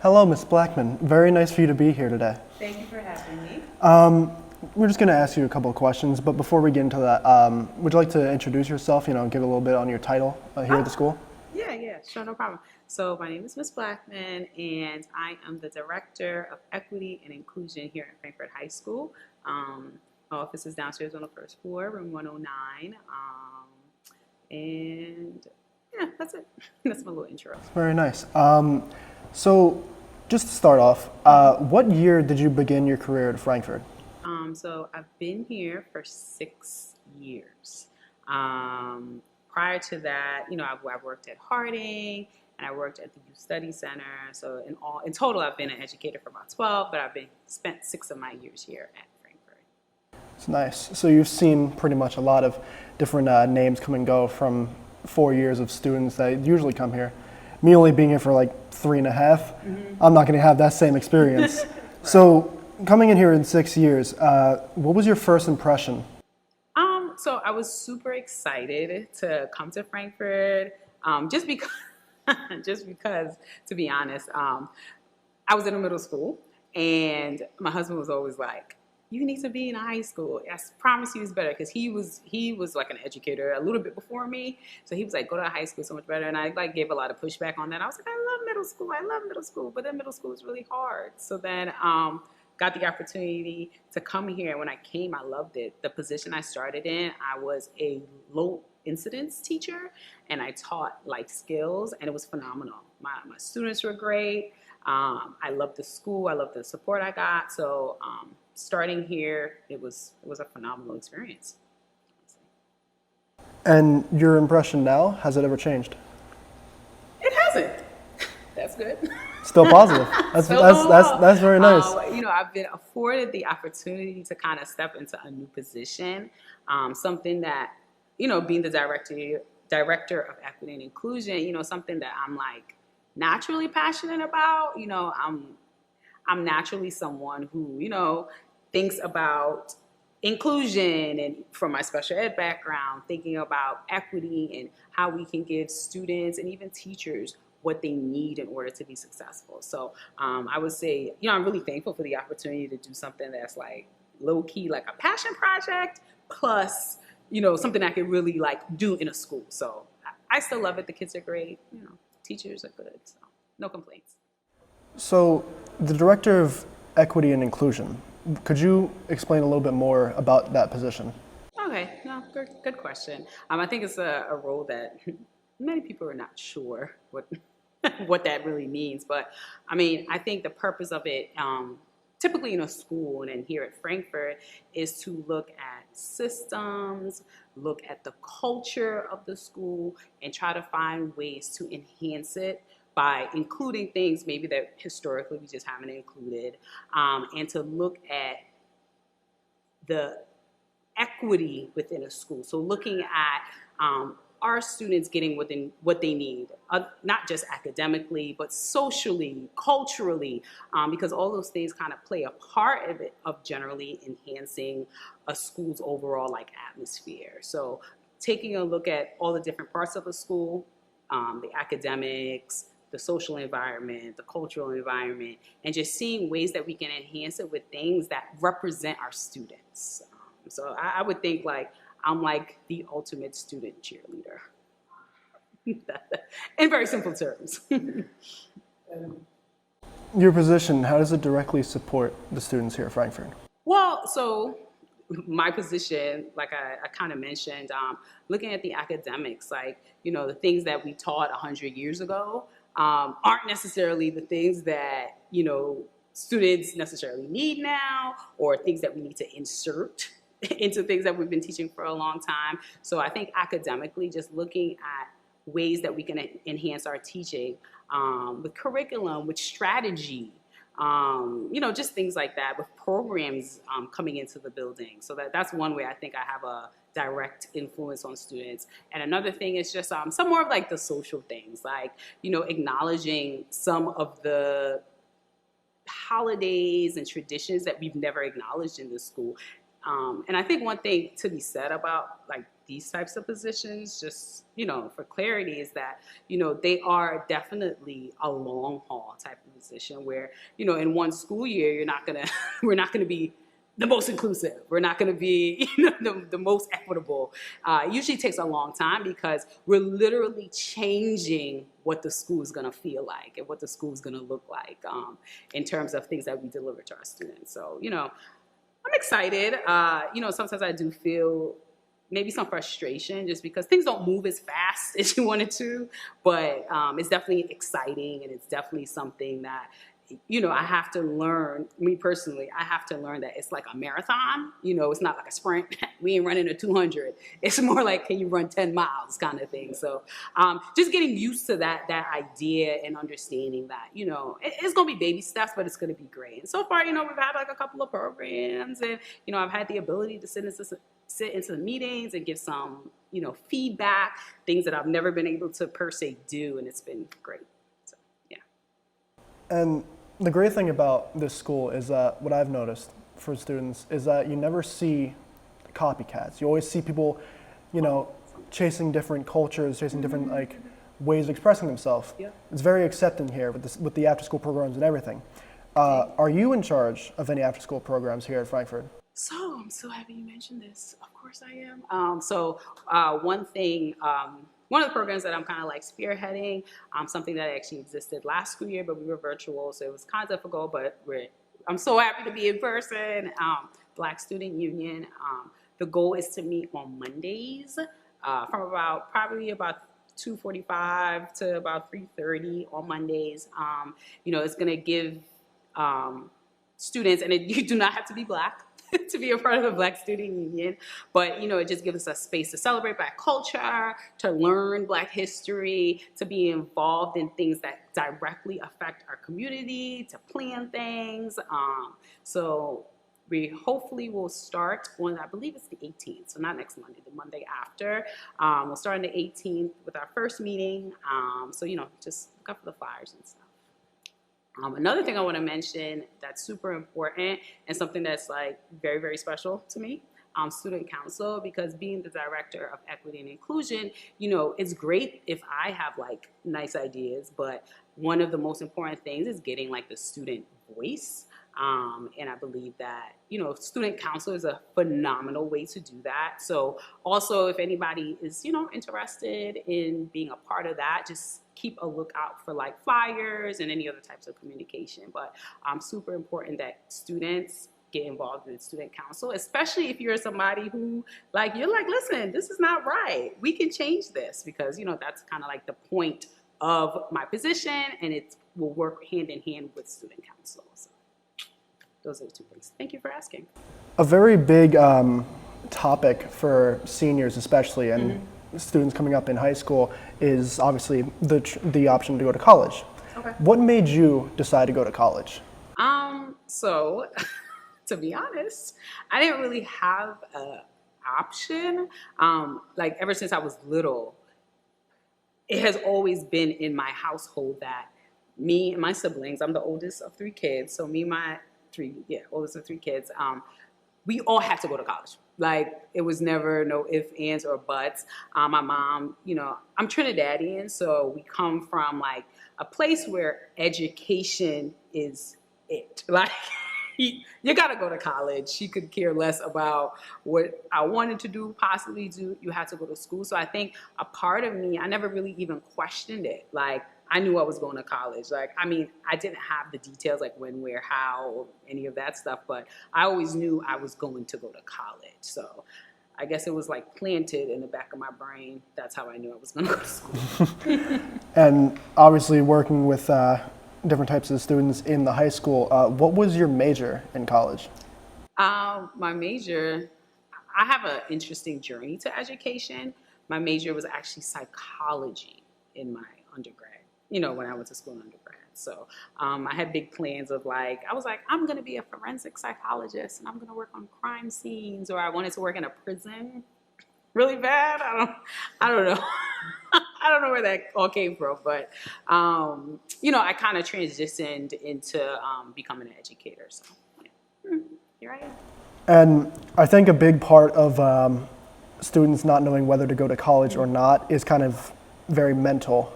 Hello, Miss Blackmon. Very nice for you to be here today. Thank you for having me. We're just going to ask you a couple of questions, but before we get into that, would you like to introduce yourself, give a little bit on your title here at the school? Yeah, sure, no problem. So my name is Miss Blackman, and I am the Director of Equity and Inclusion here at Frankford High School. My office is downstairs on the first floor, room 109. And yeah, that's it. That's my little intro. Very nice. So just to start off, what year did you begin your career at Frankfurt? So I've been here for 6 years. Prior to that, I've worked at Harding and I worked at the Youth Study Center. So in total, I've been an educator for about 12, but I've spent 6 of my years here at Frankfurt. It's nice. So you've seen pretty much a lot of different names come and go from 4 years of students that usually come here. Me only being here for like 3.5, I'm not going to have that same experience. Right. So coming in here in 6 years, what was your first impression? So I was super excited to come to Frankfurt, just because, to be honest, I was in a middle school, and my husband was always like, "You need to be in a high school. I promise you it's better," because he was like an educator a little bit before me, so he was like, "Go to high school, so much better." And I gave a lot of pushback on that. I was like, "I love middle school, but then middle school is really hard." So then got the opportunity to come here. When I came, I loved it. The position I started in, I was a low incidence teacher, and I taught life skills, and it was phenomenal. My students were great. I loved the school. I loved the support I got. So starting here, it was a phenomenal experience. And your impression now, has it ever changed? It hasn't. That's good. Still positive. That's very nice. I've been afforded the opportunity to kind of step into a new position, something that, being the director of equity and inclusion, something that I'm like naturally passionate about. I'm naturally someone who, thinks about inclusion, and from my special ed background, thinking about equity and how we can give students and even teachers what they need in order to be successful. So I would say, I'm really thankful for the opportunity to do something that's like low key, like a passion project, plus, something I can really like do in a school. So I still love it. The kids are great. Teachers are good. So no complaints. So the Director of Equity and Inclusion, could you explain a little bit more about that position? Okay, no, good question. I think it's a role that many people are not sure what that really means. But I think the purpose of it, typically in a school and here at Frankfurt, is to look at systems, look at the culture of the school, and try to find ways to enhance it by including things maybe that historically we just haven't included, and to look at the equity within a school. So looking at are students getting what they need, not just academically, but socially, culturally, because all those things kind of play a part of generally enhancing a school's overall atmosphere. So taking a look at all the different parts of the school, the academics, the social environment, the cultural environment, and just seeing ways that we can enhance it with things that represent our students. So I would think I'm like the ultimate student cheerleader. In very simple terms. Your position, how does it directly support the students here at Frankfurt? Well, so my position, like I kind of mentioned, looking at the academics, the things that we taught 100 years ago aren't necessarily the things that, students necessarily need now, or things that we need to insert into things that we've been teaching for a long time. So I think academically, just looking at ways that we can enhance our teaching with curriculum, with strategy, just things like that, with programs coming into the building. So that's one way I think I have a direct influence on students. And another thing is just some more of the social things, acknowledging some of the holidays and traditions that we've never acknowledged in the school. And I think one thing to be said about these types of positions, just, for clarity, is that, they are definitely a long haul type of position where, in one school year, we're not gonna be the most inclusive. We're not going to be the most equitable. It usually takes a long time because we're literally changing what the school is going to feel like and what the school is going to look like in terms of things that we deliver to our students. So, I'm excited. Sometimes I do feel maybe some frustration just because things don't move as fast as you wanted to, but it's definitely exciting, and it's definitely something that I have to learn, me personally, I have to learn that it's like a marathon. It's not like a sprint. We ain't running a 200. It's more like, can you run 10 miles kind of thing. So just getting used to that idea and understanding that, it's going to be baby steps, but it's going to be great. And so far, we've had like a couple of programs, and, I've had the ability to sit into the meetings and give some, feedback, things that I've never been able to per se do, and it's been great. So, yeah. And the great thing about this school is that what I've noticed for students is that you never see copycats. You always see people, chasing different cultures, chasing different ways of expressing themselves. Yeah. It's very accepting here with the after-school programs and everything. Are you in charge of any after-school programs here at Frankfurt? So I'm so happy you mentioned this. Of course I am. One of the programs that I'm kind of like spearheading, something that actually existed last school year, but we were virtual, so it was kind of difficult, but I'm so happy to be in person. Black Student Union. The goal is to meet on Mondays from probably about 2:45 to about 3:30 on Mondays. It's going to give students, and you do not have to be Black to be a part of the Black Student Union, but it just gives us a space to celebrate Black culture, to learn Black history, to be involved in things that directly affect our community, to plan things. So we hopefully will start on, I believe it's the 18th, so not next Monday, the Monday after. We'll start on the 18th with our first meeting. So just look up for the flyers and stuff. Another thing I want to mention that's super important and something that's like very, very special to me, student council, because being the director of equity and inclusion, it's great if I have like nice ideas, but one of the most important things is getting like the student voice. And I believe that, student council is a phenomenal way to do that. So also if anybody is, interested in being a part of that, just keep a lookout for like flyers and any other types of communication. But super important that students get involved in student council, especially if you're somebody who you're like, listen, this is not right. We can change this, because, that's kind of like the point of my position, and it will work hand in hand with student council. So those are the two things. Thank you for asking. A very big topic for seniors especially, and students coming up in high school, is obviously the option to go to college. Okay. What made you decide to go to college? So to be honest, I didn't really have an option. Ever since I was little, it has always been in my household that me and my siblings, I'm the oldest of three kids, so me and my oldest of three kids, we all had to go to college. It was never no ifs, ands, or buts. My mom, I'm Trinidadian, so we come from a place where education is it. You gotta go to college. She could care less about what I wanted to do, possibly do. You had to go to school. So I think a part of me, I never really even questioned it. I knew I was going to college. I didn't have the details when, where, how, or any of that stuff, but I always knew I was going to go to college. So I guess it was planted in the back of my brain. That's how I knew I was going to go to school. And obviously working with different types of students in the high school, what was your major in college? My major, I have an interesting journey to education. My major was actually psychology in my undergrad, when I went to school in undergrad. So I had big plans of I was I'm going to be a forensic psychologist and I'm going to work on crime scenes, or I wanted to work in a prison really bad. I don't know. I don't know where that all came from, but, I kind of transitioned into becoming an educator. So here I am. And I think a big part of students not knowing whether to go to college or not is kind of very mental.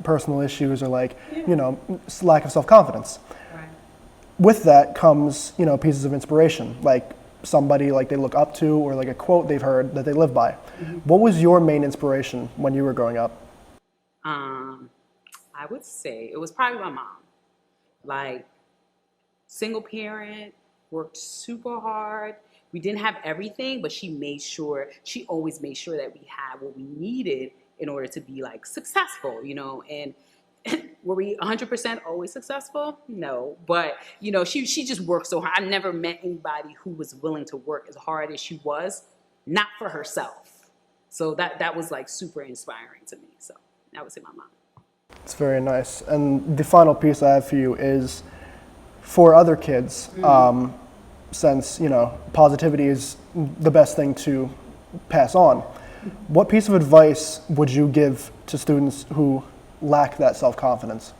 personal issues or like, lack of self-confidence. Right. With that comes, pieces of inspiration, like somebody like they look up to or like a quote they've heard that they live by. What was your main inspiration when you were growing up? I would say it was probably my mom. Like, single parent, worked super hard. We didn't have everything, but she always made sure that we had what we needed in order to be like successful, and were we 100% always successful? No, but she just worked so hard. I never met anybody who was willing to work as hard as she was, not for herself. So that was like super inspiring to me. So I would say my mom. It's very nice. And the final piece I have for you is for other kids, since, positivity is the best thing to pass on. What piece of advice would you give to students who lack that self-confidence?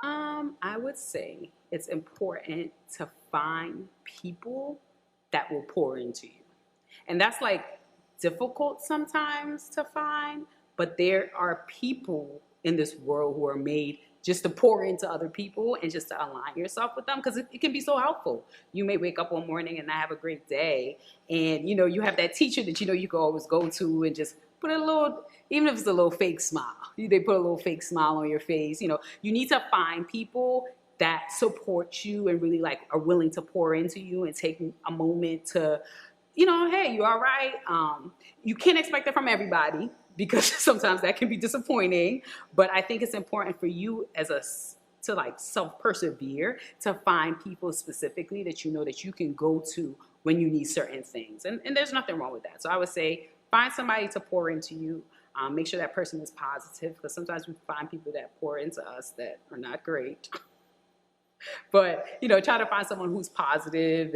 I would say it's important to find people that will pour into you. And that's like difficult sometimes to find, but there are people in this world who are made just to pour into other people and just to align yourself with them, because it can be so helpful. You may wake up one morning and not have a great day, and you have that teacher that you can always go to and just put a little, even if it's a little fake smile, they put a little fake smile on your face. You need to find people that support you and really like are willing to pour into you and take a moment to, hey, you all right? You can't expect that from everybody, because sometimes that can be disappointing. But I think it's important for you to like self-persevere, to find people specifically that that you can go to when you need certain things. And there's nothing wrong with that. So I would say find somebody to pour into you. Make sure that person is positive, because sometimes we find people that pour into us that are not great. But, try to find someone who's positive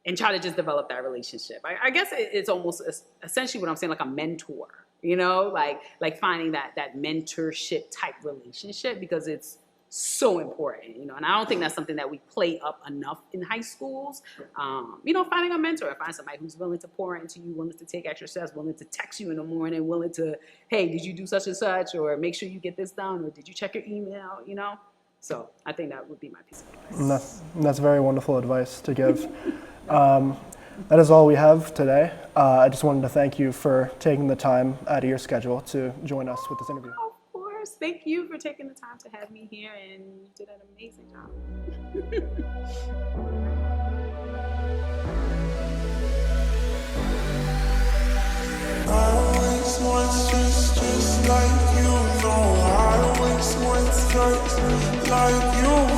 and try to just develop that relationship. I guess it's almost essentially what I'm saying, like a mentor, like finding that mentorship type relationship, because it's so important, and I don't think that's something that we play up enough in high schools. Finding a mentor, find somebody who's willing to pour into you, willing to take extra steps, willing to text you in the morning, willing to, hey, did you do such and such, or make sure you get this done, or did you check your email, So I think that would be my piece of advice. That's very wonderful advice to give. That is all we have today. I just wanted to thank you for taking the time out of your schedule to join us with this interview. Of course. Thank you for taking the time to have me here, and you did an amazing job. I always want just like you know. I always want like you.